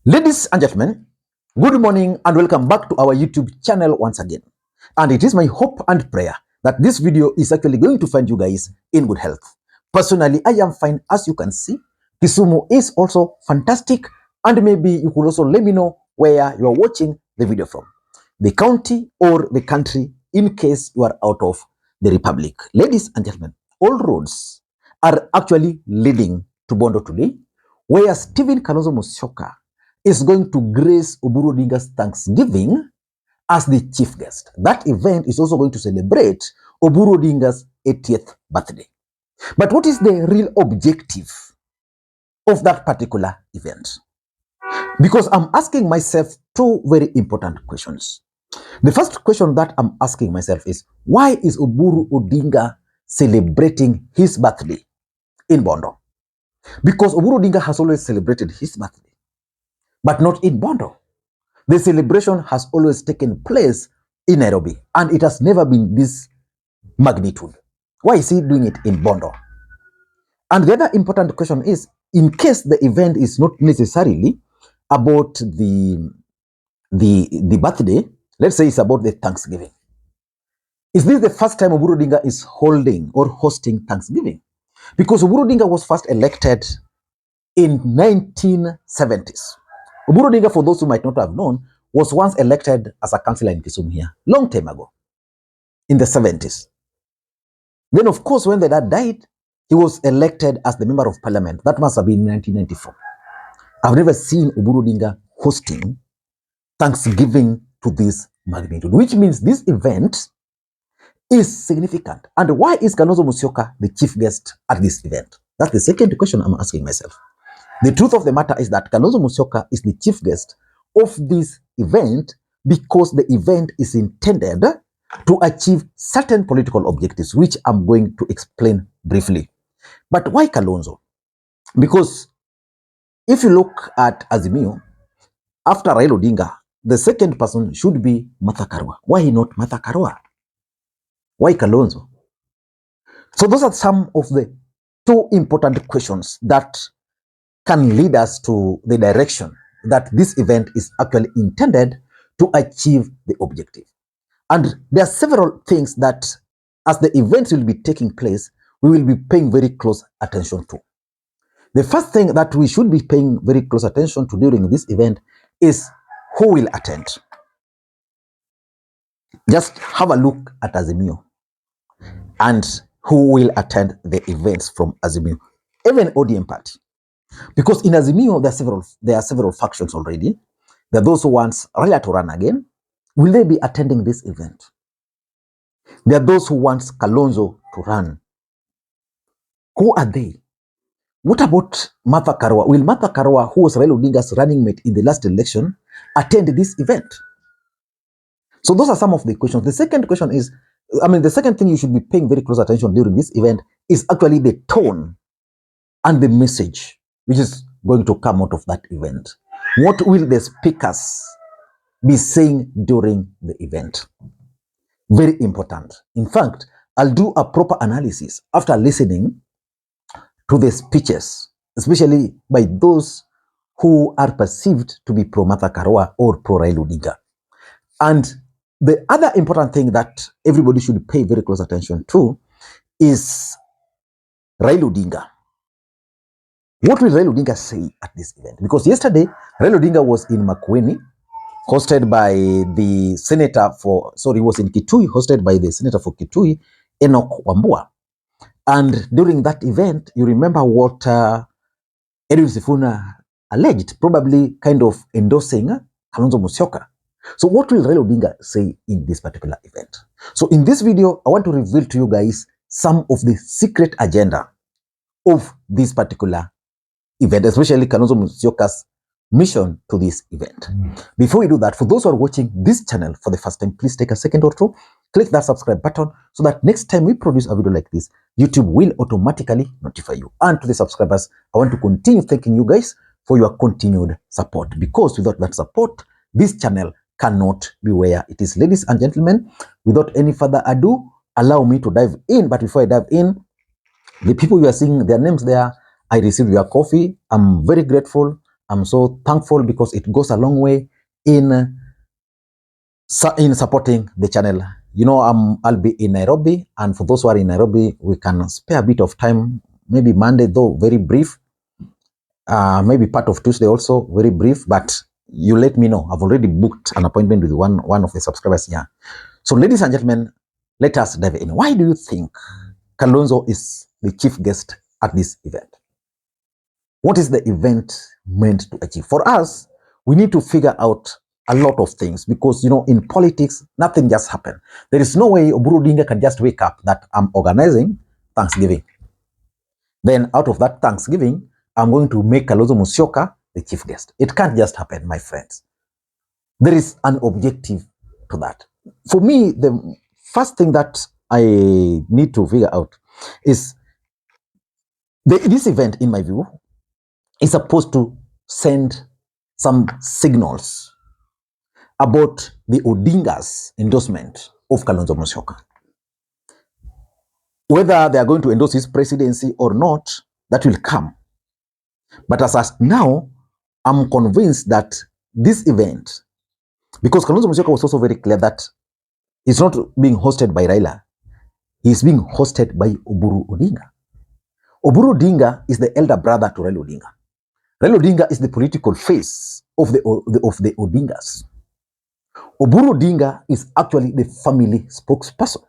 Ladies and gentlemen, good morning and welcome back to our YouTube channel once again. And it is my hope and prayer that this video is actually going to find you guys in good health. Personally, I am fine, as you can see. Kisumu is also fantastic, and maybe you could also let me know where you are watching the video from, the county or the country, in case you are out of the republic. Ladies and gentlemen, all roads are actually leading to Bondo today, where Stephen Kalonzo Musyoka is going to grace Oburu Odinga's Thanksgiving as the chief guest. That event is also going to celebrate Oburu Odinga's 80th birthday. But what is the real objective of that particular event? Because I'm asking myself two very important questions. The first question that I'm asking myself is, why is Oburu Odinga celebrating his birthday in Bondo? Because Oburu Odinga has always celebrated his birthday, but not in Bondo. The celebration has always taken place in Nairobi, and it has never been this magnitude. Why is he doing it in Bondo? And the other important question is, in case the event is not necessarily about the birthday, let's say it's about the Thanksgiving. Is this the first time Oburu Odinga is holding or hosting Thanksgiving? Because Oburu Odinga was first elected in 1970s. Oburu Odinga, for those who might not have known, was once elected as a councillor in Kisumu here, long time ago, in the 70s. Then, of course, when the dad died, he was elected as the member of parliament. That must have been in 1994. I've never seen Oburu Odinga hosting Thanksgiving to this magnitude, which means this event is significant. And why is Kalonzo Musyoka the chief guest at this event? That's the second question I'm asking myself. The truth of the matter is that Kalonzo Musyoka is the chief guest of this event because the event is intended to achieve certain political objectives, which I'm going to explain briefly. But why Kalonzo? Because if you look at Azimio, after Raila Odinga, the second person should be Martha Karua. Why not Martha Karua? Why Kalonzo? So those are some of the two important questions that can lead us to the direction that this event is actually intended to achieve the objective. And there are several things that, as the event will be taking place, we will be paying very close attention to. The first thing that we should be paying very close attention to during this event is who will attend. Just have a look at Azimio and who will attend the events from Azimio, even ODM party. Because in Azimio, there are several factions already. There are those who want Raila to run again. Will they be attending this event? There are those who want Kalonzo to run. Who are they? What about Martha Karua? Will Martha Karua, who was Raila Odinga's running mate in the last election, attend this event? So those are some of the questions. The second question is, the second thing you should be paying very close attention during this event is actually the tone and the message which is going to come out of that event. What will the speakers be saying during the event? Very important. In fact, I'll do a proper analysis after listening to the speeches, especially by those who are perceived to be pro-Martha Karua or pro-Raila Odinga. And the other important thing that everybody should pay very close attention to is Raila Odinga. What will Raila Odinga say at this event? Because yesterday, Raila Odinga was in Makwiny, hosted by the senator he was in Kitui, hosted by the senator for Kitui, Enoch Wambua. And during that event, you remember what Edwin Sifuna alleged, probably kind of endorsing Kalonzo Musyoka. So what will Raila Odinga say in this particular event? So in this video, I want to reveal to you guys some of the secret agenda of this particular event, especially Kalonzo Musyoka's mission to this event. Before we do that, for those who are watching this channel for the first time, please take a second or two, click that subscribe button so that next time we produce a video like this, YouTube will automatically notify you. And to the subscribers, I want to continue thanking you guys for your continued support, because without that support, this channel cannot be where it is. Ladies and gentlemen, without any further ado, allow me to dive in. But before I dive in, the people you are seeing their names there, I received your coffee. I'm very grateful. I'm so thankful because it goes a long way in supporting the channel. You know, I'll be in Nairobi, and for those who are in Nairobi, we can spare a bit of time, maybe Monday, though very brief, maybe part of Tuesday also, very brief, but you let me know. I've already booked an appointment with one of the subscribers here. So ladies and gentlemen, let us dive in. Why do you think Kalonzo is the chief guest at this event? What is the event meant to achieve? For us, we need to figure out a lot of things because, you know, in politics, nothing just happened. There is no way Oburu Odinga can just wake up that I'm organizing Thanksgiving. Then out of that Thanksgiving, I'm going to make Kalonzo Musyoka the chief guest. It can't just happen, my friends. There is an objective to that. For me, the first thing that I need to figure out is this event, in my view, is supposed to send some signals about the Odinga's endorsement of Kalonzo Musyoka. Whether they are going to endorse his presidency or not, that will come. But as of now, I'm convinced that this event, because Kalonzo Musyoka was also very clear that it's not being hosted by Raila, he's being hosted by Oburu Odinga. Oburu Odinga is the elder brother to Raila Odinga. Raila Odinga is the political face of the Odingas. Oburu Odinga is actually the family spokesperson.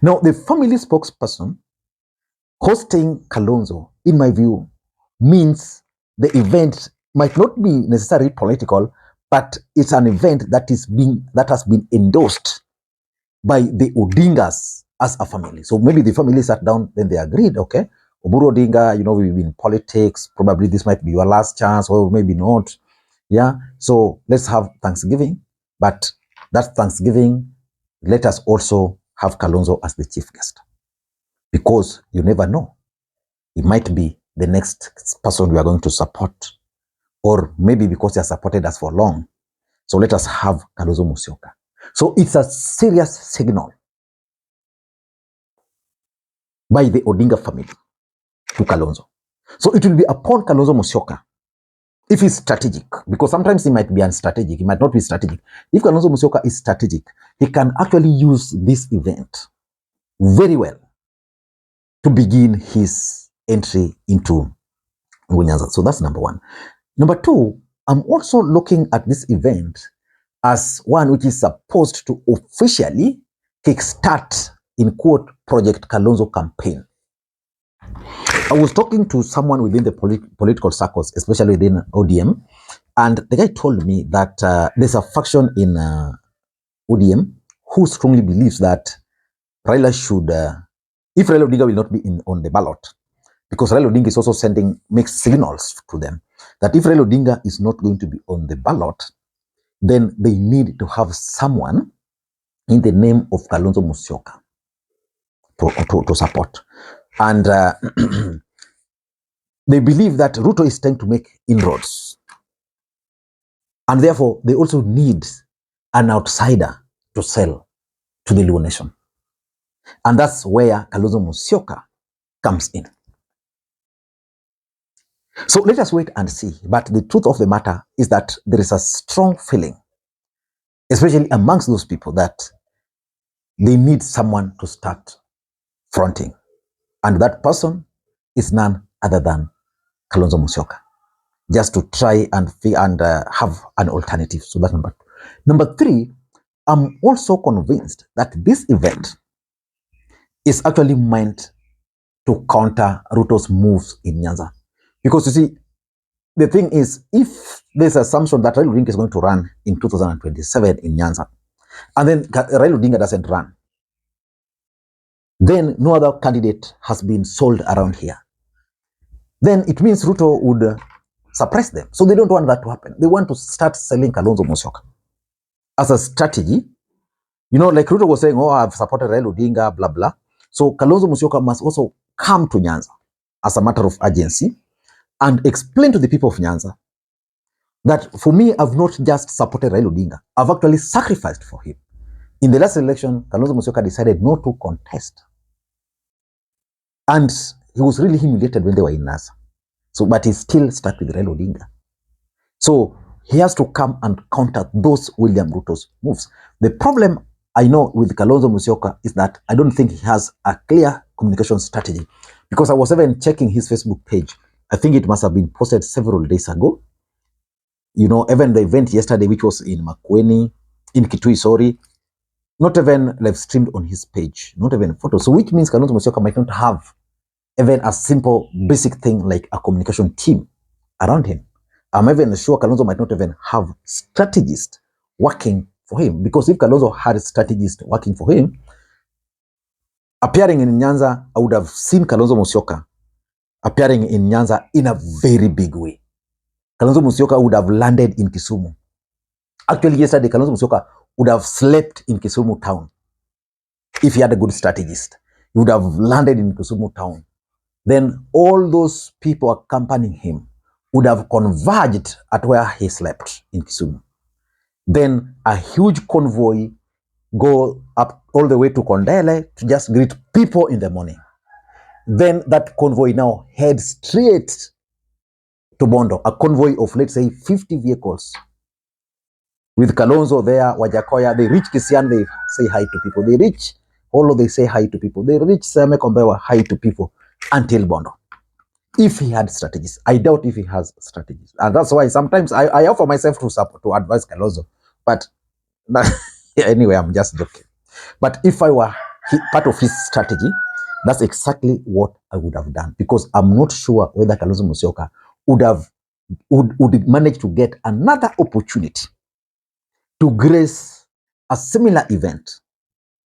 Now, the family spokesperson hosting Kalonzo, in my view, means the event might not be necessarily political, but it's an event that has been endorsed by the Odingas as a family. So maybe the family sat down, then they agreed, okay, Oburu Odinga, you know, we've been in politics, probably this might be your last chance, or maybe not. Yeah, so let's have Thanksgiving, but that Thanksgiving, let us also have Kalonzo as the chief guest. Because you never know. It might be the next person we are going to support, or maybe because he has supported us for long. So let us have Kalonzo Musyoka. So it's a serious signal by the Odinga family to Kalonzo. So it will be upon Kalonzo Musyoka, if he's strategic, because sometimes he might be unstrategic, he might not be strategic. If Kalonzo Musyoka is strategic, he can actually use this event very well to begin his entry into Nyanza. So that's number one. Number two, I'm also looking at this event as one which is supposed to officially kickstart, in quote, Project Kalonzo campaign. I was talking to someone within the political circles, especially within ODM, and the guy told me that there's a faction in ODM who strongly believes that Raila should, if Raila Odinga will not be on the ballot, because Raila Odinga is also sending mixed signals to them, that if Raila Odinga is not going to be on the ballot, then they need to have someone in the name of Kalonzo Musyoka to support. And they believe that Ruto is trying to make inroads. And therefore, they also need an outsider to sell to the Luo nation. And that's where Kalonzo Musyoka comes in. So let us wait and see. But the truth of the matter is that there is a strong feeling, especially amongst those people, that they need someone to start fronting. And that person is none other than Kalonzo Musyoka, just to try and have an alternative. So that's number two. Number three, I'm also convinced that this event is actually meant to counter Ruto's moves in Nyanza. Because you see, the thing is, if there's assumption that Raila Odinga is going to run in 2027 in Nyanza, and then Raila Odinga doesn't run, then no other candidate has been sold around here. Then it means Ruto would suppress them. So they don't want that to happen. They want to start selling Kalonzo Musyoka as a strategy. You know, like Ruto was saying, oh, I've supported Raila Odinga, blah, blah. So Kalonzo Musyoka must also come to Nyanza as a matter of urgency and explain to the people of Nyanza that for me, I've not just supported Raila Odinga. I've actually sacrificed for him. In the last election, Kalonzo Musyoka decided not to contest. And he was really humiliated when they were in NASA. So, but he still stuck with Raila Odinga. So he has to come and counter those William Ruto's moves. The problem I know with Kalonzo Musyoka is that I don't think he has a clear communication strategy, because I was even checking his Facebook page. I think it must have been posted several days ago. You know, even the event yesterday, which was in Makwiny, in Kitui, sorry, not even live streamed on his page, not even photos. So which means Kalonzo Musyoka might not have even a simple basic thing like a communication team around him. I'm even sure Kalonzo might not even have strategists working for him, because if Kalonzo had strategists working for him, appearing in Nyanza, I would have seen Kalonzo Musyoka appearing in Nyanza in a very big way. Kalonzo Musyoka would have landed in Kisumu. Actually, yesterday, Kalonzo Musyoka would have slept in Kisumu town. If he had a good strategist, he would have landed in Kisumu town. Then all those people accompanying him would have converged at where he slept in Kisumu. Then a huge convoy go up all the way to Kondele to just greet people in the morning. Then that convoy now heads straight to Bondo, a convoy of, let's say, 50 vehicles. With Kalonzo there, Wajakoya, they reach Kisian, they say hi to people. They reach Holo, they say hi to people. They reach Semekombewa, hi to people until Bondo. If he had strategies, I doubt if he has strategies. And that's why sometimes I offer myself to support, to advise Kalonzo. But anyway, I'm just joking. But if I were part of his strategy, that's exactly what I would have done, because I'm not sure whether Kalonzo Musyoka would manage to get another opportunity to grace a similar event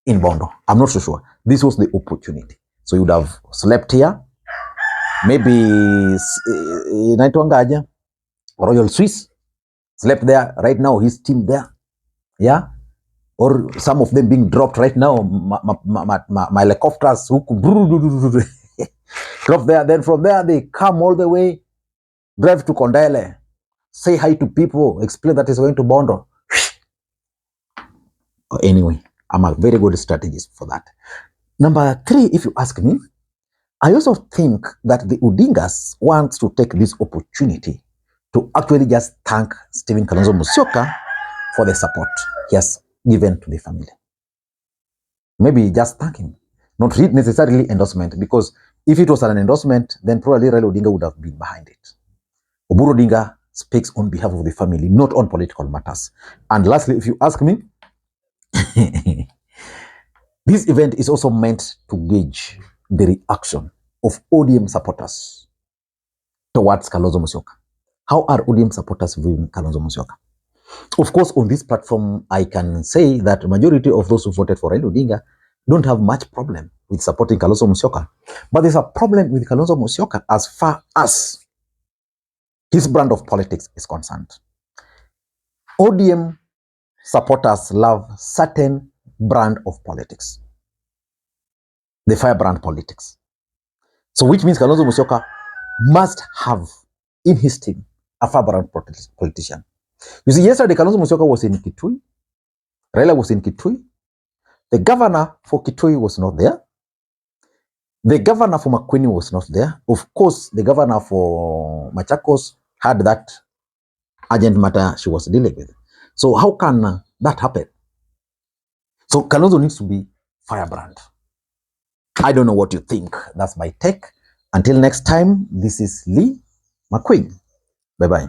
in Bondo. I'm not so sure. This was the opportunity. So you would have slept here, maybe inaitwangaje, Royal Swiss, slept there. Right now, his team there, yeah, or some of them being dropped right now. My helicopters who drop there. Then from there, they come all the way, drive to Kondele, say hi to people, explain that he's going to Bondo. Anyway, I'm a very good strategist for that. Number 3, if you ask me, I also think that the Odingas want to take this opportunity to actually just thank Stephen Kalonzo Musyoka for the support he has given to the family. Maybe just thank him, not necessarily endorsement, because if it was an endorsement, then probably Raila Odinga would have been behind it. Oburu Odinga speaks on behalf of the family, not on political matters. And lastly, if you ask me, this event is also meant to gauge the reaction of ODM supporters towards Kalonzo Musyoka. How are ODM supporters viewing Kalonzo Musyoka? Of course, on this platform, I can say that the majority of those who voted for Raila Odinga don't have much problem with supporting Kalonzo Musyoka. But there's a problem with Kalonzo Musyoka as far as his brand of politics is concerned. ODM supporters love certain brand of politics, the firebrand politics. So which means Kalonzo Musyoka must have in his team a firebrand politician. You see, yesterday Kalonzo Musyoka was in Kitui, Raila was in Kitui, the governor for Kitui was not there, the governor for Makwiny was not there. Of course, the governor for Machakos had that urgent matter she was dealing with. So how can that happen? So Kalonzo needs to be firebrand. I don't know what you think. That's my take. Until next time, this is Lee Makwiny. Bye-bye.